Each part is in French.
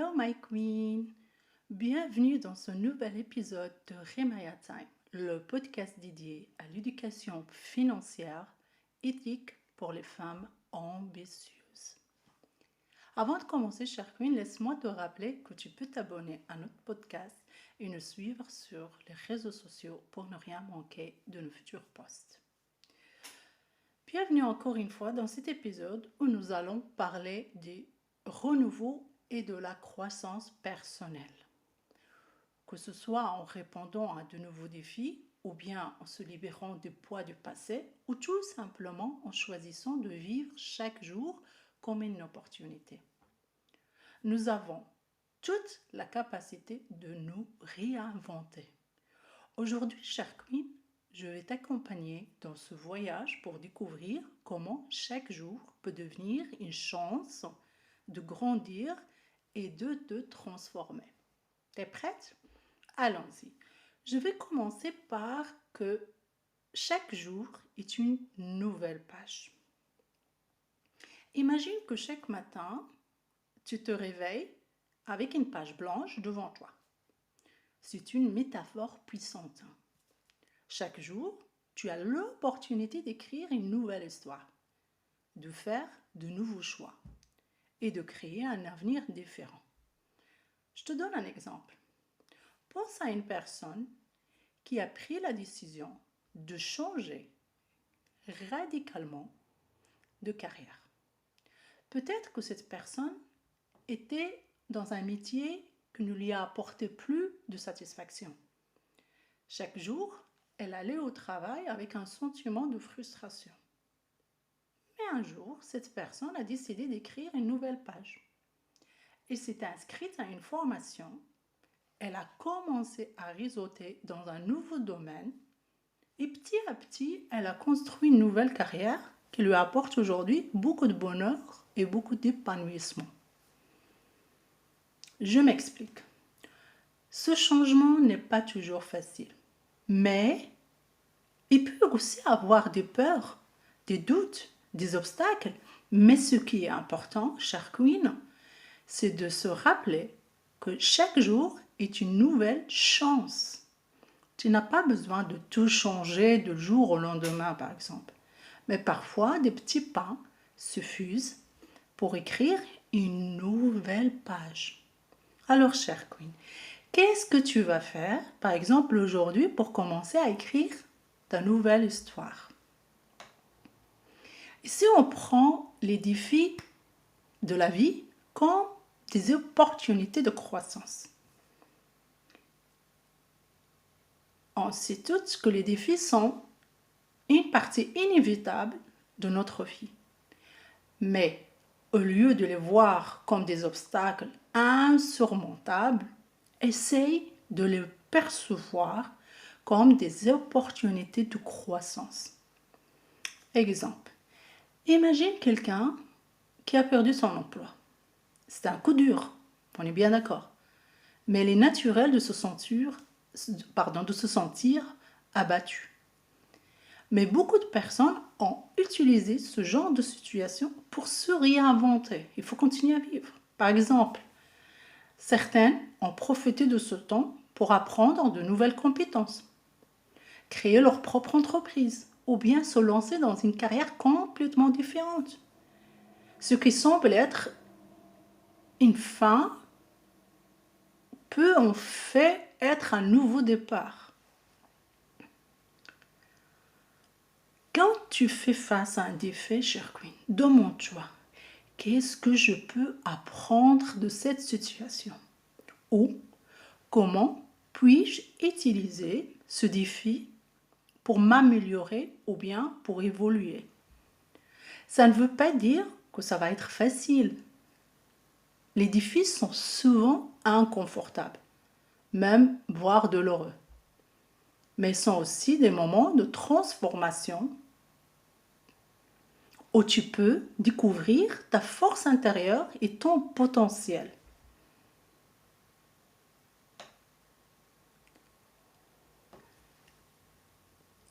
Hello my queen, bienvenue dans ce nouvel épisode de Remaya Time, le podcast dédié à l'éducation financière éthique pour les femmes ambitieuses. Avant de commencer, chère queen, laisse-moi te rappeler que tu peux t'abonner à notre podcast et nous suivre sur les réseaux sociaux pour ne rien manquer de nos futurs posts. Bienvenue encore une fois dans cet épisode où nous allons parler du renouveau et de la croissance personnelle. Que ce soit en répondant à de nouveaux défis ou bien en se libérant du poids du passé ou tout simplement en choisissant de vivre chaque jour comme une opportunité. Nous avons toute la capacité de nous réinventer. Aujourd'hui, chère queen, je vais t'accompagner dans ce voyage pour découvrir comment chaque jour peut devenir une chance de grandir et de te transformer. T'es prête? Allons-y. Je vais commencer par que chaque jour est une nouvelle page. Imagine que chaque matin, tu te réveilles avec une page blanche devant toi. C'est une métaphore puissante. Chaque jour, tu as l'opportunité d'écrire une nouvelle histoire, de faire de nouveaux choix et de créer un avenir différent. Je te donne un exemple. Pense à une personne qui a pris la décision de changer radicalement de carrière. Peut-être que cette personne était dans un métier qui ne lui apportait plus de satisfaction. Chaque jour, elle allait au travail avec un sentiment de frustration. Mais un jour, cette personne a décidé d'écrire une nouvelle page. Elle s'est inscrite à une formation. Elle a commencé à réseauter dans un nouveau domaine et petit à petit, elle a construit une nouvelle carrière qui lui apporte aujourd'hui beaucoup de bonheur et beaucoup d'épanouissement. Je m'explique. Ce changement n'est pas toujours facile, mais il peut aussi avoir des peurs, des doutes, des obstacles. Mais ce qui est important, chère queen, c'est de se rappeler que chaque jour est une nouvelle chance. Tu n'as pas besoin de tout changer de jour au lendemain, par exemple. Mais parfois, des petits pas suffisent pour écrire une nouvelle page. Alors, chère queen, qu'est-ce que tu vas faire, par exemple, aujourd'hui pour commencer à écrire ta nouvelle histoire? Ici, on prend les défis de la vie comme des opportunités de croissance. On sait tous que les défis sont une partie inévitable de notre vie. Mais au lieu de les voir comme des obstacles insurmontables, essaye de les percevoir comme des opportunités de croissance. Exemple, imagine quelqu'un qui a perdu son emploi. C'est un coup dur, on est bien d'accord. Mais il est naturel de se sentir abattu. Mais beaucoup de personnes ont utilisé ce genre de situation pour se réinventer. Il faut continuer à vivre. Par exemple, certaines ont profité de ce temps pour apprendre de nouvelles compétences, créer leur propre entreprise ou bien se lancer dans une carrière complètement différente. Ce qui semble être une fin peut en fait être un nouveau départ. Quand tu fais face à un défi, chère queen, demande-toi, qu'est-ce que je peux apprendre de cette situation? Ou comment puis-je utiliser ce défi pour m'améliorer ou bien pour évoluer? Ça ne veut pas dire que ça va être facile. Les défis sont souvent inconfortables, même voire douloureux. Mais sont aussi des moments de transformation où tu peux découvrir ta force intérieure et ton potentiel.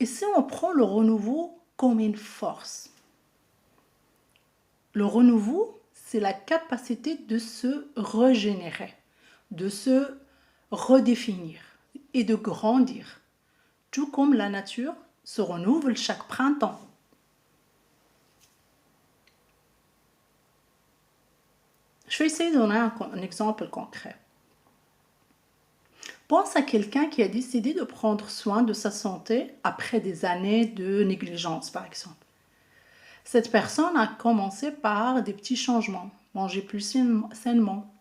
Et si on prend le renouveau comme une force, le renouveau, c'est la capacité de se régénérer, de se redéfinir et de grandir, tout comme la nature se renouvelle chaque printemps. Je vais essayer de donner un exemple concret. Pense à quelqu'un qui a décidé de prendre soin de sa santé après des années de négligence, par exemple. Cette personne a commencé par des petits changements. Manger plus sainement,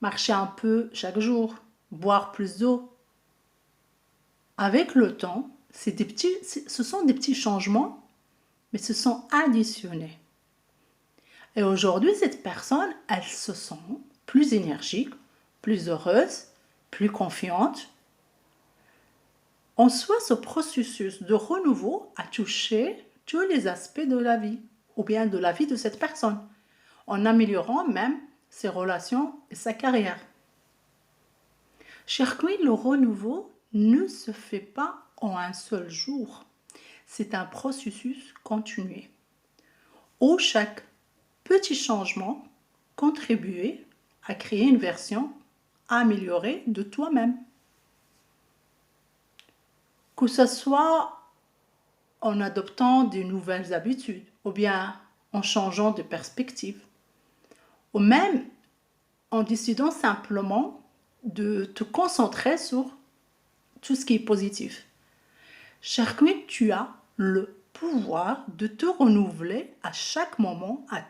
marcher un peu chaque jour, boire plus d'eau. Avec le temps, ce sont des petits changements, mais se sont additionnés. Et aujourd'hui, cette personne, elle se sent plus énergique, plus heureuse, plus confiante. En soi, ce processus de renouveau a touché tous les aspects de la vie, ou bien de la vie de cette personne, en améliorant même ses relations et sa carrière. Chers queens, le renouveau ne se fait pas en un seul jour. C'est un processus continué, où chaque petit changement contribue à créer une version améliorée de toi-même. Que ce soit en adoptant de nouvelles habitudes, ou bien en changeant de perspective, ou même en décidant simplement de te concentrer sur tout ce qui est positif. Cher queen, tu as le pouvoir de te renouveler à chaque moment, à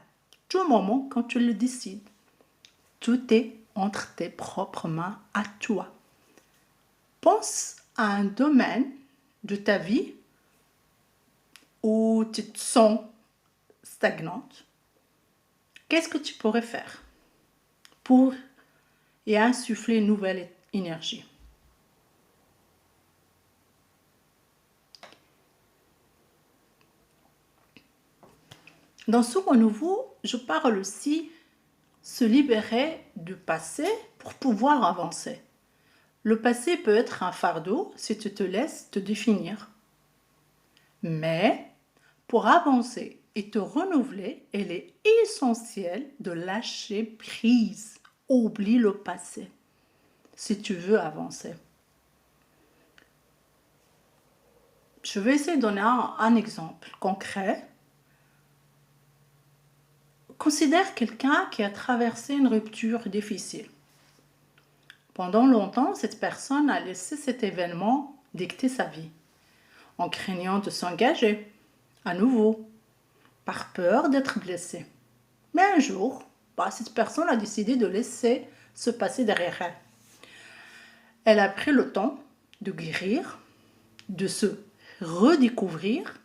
tout moment quand tu le décides. Tout est entre tes propres mains à toi. Pense à un domaine de ta vie où tu te sens stagnante. Qu'est-ce que tu pourrais faire pour y insuffler une nouvelle énergie? Dans ce renouveau, je parle aussi se libérer du passé pour pouvoir avancer. Le passé peut être un fardeau si tu te laisses te définir. Mais pour avancer et te renouveler, il est essentiel de lâcher prise. Oublie le passé si tu veux avancer. Je vais essayer de donner un exemple concret. Considère quelqu'un qui a traversé une rupture difficile. Pendant longtemps, cette personne a laissé cet événement dicter sa vie, en craignant de s'engager à nouveau, par peur d'être blessée. Mais un jour, cette personne a décidé de laisser se passer derrière elle. Elle a pris le temps de guérir, de se redécouvrir,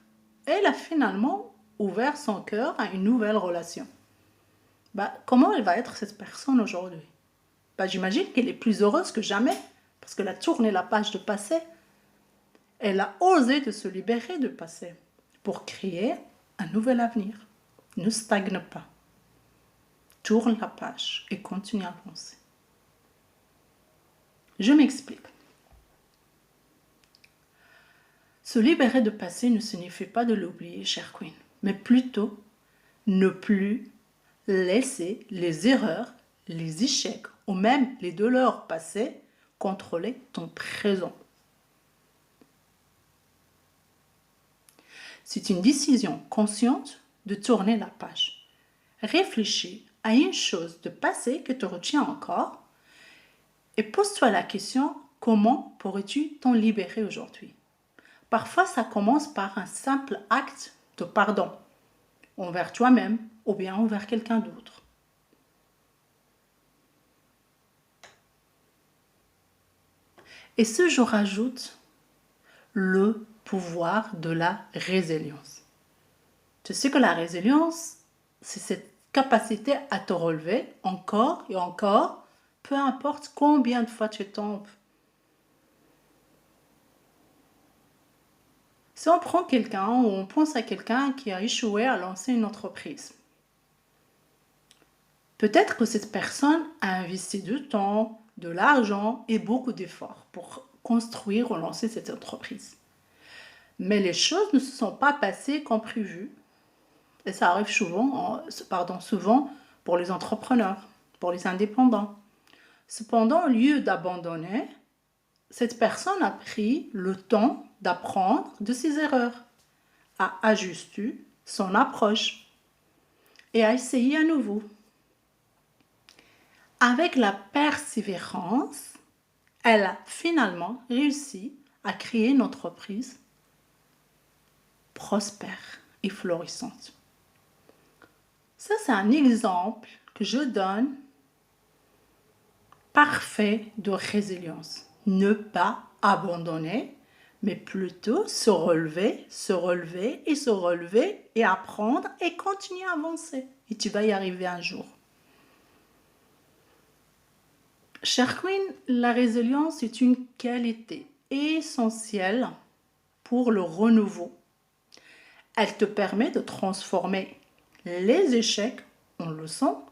et elle a finalement ouvert son cœur à une nouvelle relation. Comment elle va être cette personne aujourd'hui? J'imagine qu'elle est plus heureuse que jamais, parce qu'elle a tourné la page de passé. Elle a osé de se libérer du passé pour créer un nouvel avenir. Ne stagne pas. Tourne la page et continue à avancer. Je m'explique. Se libérer du passé ne signifie pas de l'oublier, chère queen, mais plutôt ne plus laisser les erreurs, les échecs ou même les douleurs passées contrôler ton présent. C'est une décision consciente de tourner la page. Réfléchis à une chose de passé que te retient encore et pose-toi la question, comment pourrais-tu t'en libérer aujourd'hui? Parfois, ça commence par un simple acte de pardon envers toi-même ou bien envers quelqu'un d'autre. Et ce, je rajoute le pouvoir de la résilience. Tu sais que la résilience, c'est cette capacité à te relever encore et encore, peu importe combien de fois tu tombes. Si on prend quelqu'un ou on pense à quelqu'un qui a échoué à lancer une entreprise, peut-être que cette personne a investi du temps, de l'argent et beaucoup d'efforts pour construire ou lancer cette entreprise. Mais les choses ne se sont pas passées comme prévu. Et ça arrive souvent pour les entrepreneurs, pour les indépendants. Cependant, au lieu d'abandonner, cette personne a pris le temps d'apprendre de ses erreurs, a ajusté son approche et a essayé à nouveau. Avec la persévérance, elle a finalement réussi à créer une entreprise prospère et florissante. Ça, c'est un exemple que je donne parfait de résilience. Ne pas abandonner, mais plutôt se relever et apprendre et continuer à avancer. Et tu vas y arriver un jour. Chère Queen, la résilience est une qualité essentielle pour le renouveau. Elle te permet de transformer les échecs en leçons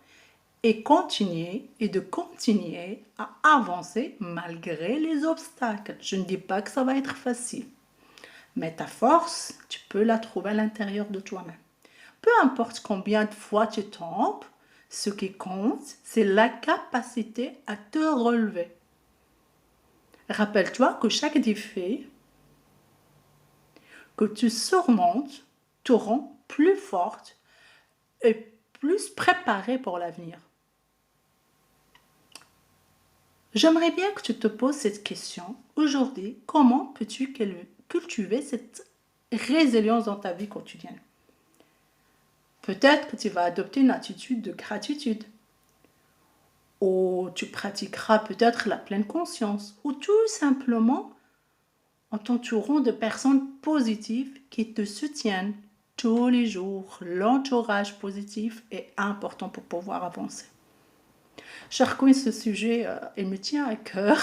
et de continuer à avancer malgré les obstacles. Je ne dis pas que ça va être facile, mais ta force, tu peux la trouver à l'intérieur de toi-même. Peu importe combien de fois tu tombes, ce qui compte, c'est la capacité à te relever. Rappelle-toi que chaque défi que tu surmontes te rend plus forte et plus préparée pour l'avenir. J'aimerais bien que tu te poses cette question aujourd'hui. Comment peux-tu cultiver cette résilience dans ta vie quotidienne? Peut-être que tu vas adopter une attitude de gratitude. Ou tu pratiqueras peut-être la pleine conscience. Ou tout simplement en t'entourant de personnes positives qui te soutiennent tous les jours. L'entourage positif est important pour pouvoir avancer. Chère Queen, ce sujet, il me tient à cœur.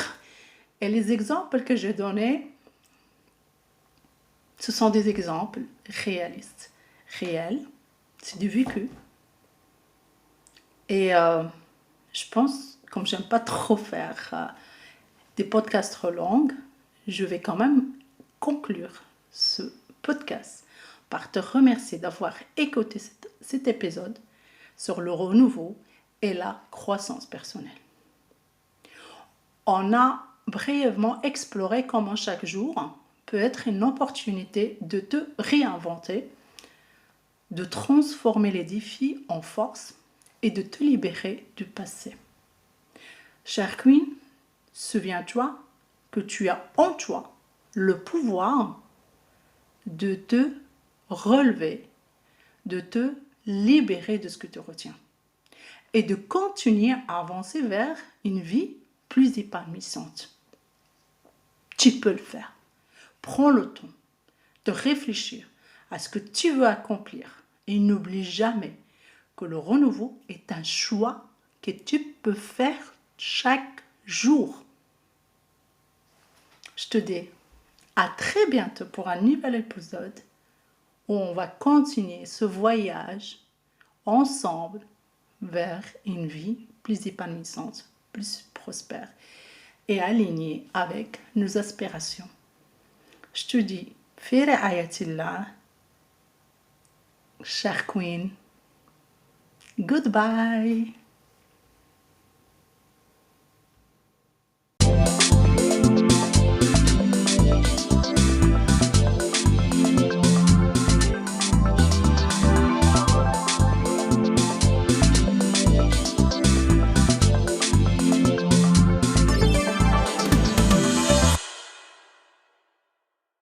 Et les exemples que j'ai donnés, ce sont des exemples réalistes. Réels, c'est du vécu. Et je pense, comme j'aime pas trop faire des podcasts trop longs, je vais quand même conclure ce podcast par te remercier d'avoir écouté cet épisode sur le renouveau et la croissance personnelle. On a brièvement exploré comment chaque jour peut être une opportunité de te réinventer, de transformer les défis en force et de te libérer du passé. Chère Queen, souviens-toi que tu as en toi le pouvoir de te relever, de te libérer de ce que tu retiens et de continuer à avancer vers une vie plus épanouissante. Tu peux le faire. Prends le temps de réfléchir à ce que tu veux accomplir et n'oublie jamais que le renouveau est un choix que tu peux faire chaque jour. Je te dis à très bientôt pour un nouvel épisode où on va continuer ce voyage ensemble vers une vie plus épanouissante, plus prospère et alignée avec nos aspirations. Je te dis, fi ri'ayatillah, chère Queen, goodbye.